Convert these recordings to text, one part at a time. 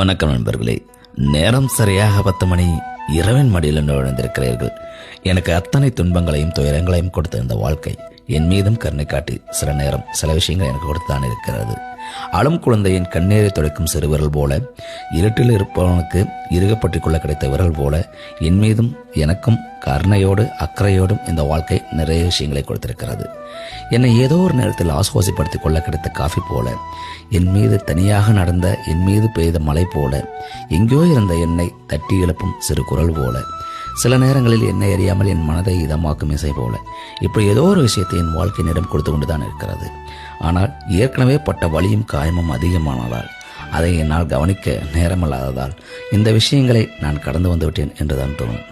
வணக்கம் நண்பர்களே. நேரம் சரியாக 10 மணி. இரவின் மடியில் நுழைந்திருக்கிறீர்கள். எனக்கு அத்தனை துன்பங்களையும் துயரங்களையும் கொடுத்த இந்த வாழ்க்கை என் மீதும் கருணை காட்டி சில நேரம் சில விஷயங்கள் எனக்கு கொடுத்துதான் இருக்கிறது. அழும் குழந்தையின் கண்ணீரை துடைக்கும் சிறு விரல் போல, இருட்டில் இருப்பவனுக்கு இறுகப்பட்டுக் கொள்ள கிடைத்த விரல் போல என் மீதும் எனக்கும் கருணையோடு அக்கறையோடும் இந்த வாழ்க்கை நிறைய விஷயங்களை கொடுத்திருக்கிறது. என்னை ஏதோ ஒரு நேரத்தில் ஆசுவாசப்படுத்திக் கொள்ள கிடைத்த காஃபி போல, என் மீது தனியாக நடந்த என் மீது பெய்த மழை போல, எங்கோ இருந்த என்னை தட்டி எழுப்பும் சிறு குரல் போல, சில நேரங்களில் என்னை அறியாமல் என் மனதை இதமாக்கும் இசை போல, இப்படி ஏதோ ஒரு விஷயத்தை என் வாழ்க்கையினிடம் கொடுத்து கொண்டுதான் இருக்கிறது. ஆனால் ஏற்கனவே பட்ட வலியும் காயமும் அதிகமானதால், அதை என்னால் கவனிக்க நேரமல்லாததால் இந்த விஷயங்களை நான் கடந்து வந்து விட்டேன் என்றுதான் தோணும்.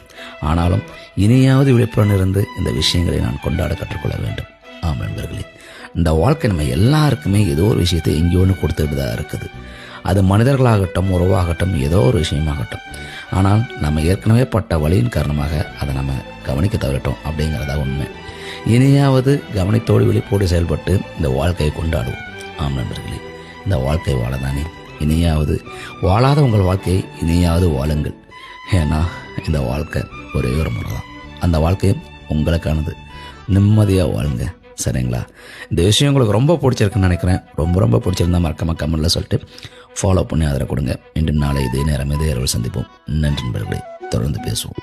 ஆனாலும் இனியாவது விழிப்புடன் இருந்து இந்த விஷயங்களை நான் கொண்டாட கற்றுக்கொள்ள வேண்டும். ஆம் நண்பர்களே, இந்த வாழ்க்கை நம்ம எல்லாருக்குமே ஏதோ ஒரு விஷயத்தை எங்கேயோன்னு கொடுத்துட்டு தான் இருக்குது. அது மனிதர்களாகட்டும், உறவாகட்டும், ஏதோ ஒரு விஷயமாகட்டும். ஆனால் நம்ம ஏற்கனவே பட்ட வழியின் காரணமாக அதை நம்ம கவனிக்க தவறிட்டோம் அப்படிங்கிறதா உண்மை. இனியாவது கவனத்தோடு விழிப்போடு செயல்பட்டு இந்த வாழ்க்கையை கொண்டாடுவோம். ஆம் நண்பர்களே, இந்த வாழ்க்கை வாழதானே. இனியாவது வாழாத உங்கள் வாழ்க்கையை இனியாவது வாழுங்கள். ஏன்னா இந்த வாழ்க்கை ஒரே ஒரு முறை தான். அந்த வாழ்க்கையும் உங்களுக்கானது. நிம்மதியாக வாழுங்க. சரிங்களா? இந்த விஷயம் உங்களுக்கு ரொம்ப பிடிச்சிருக்குன்னு நினைக்கிறேன். ரொம்ப பிடிச்சிருந்தா மறக்காம கமெண்ட்ல சொல்லிட்டு ஃபாலோ பண்ணி ஆதரவு கொடுங்க. மீண்டும் நாளை இதே நேரம் இதே இரவில் சந்திப்போம். நன்றி நண்பர்களே. தொடர்ந்து பேசுவோம்.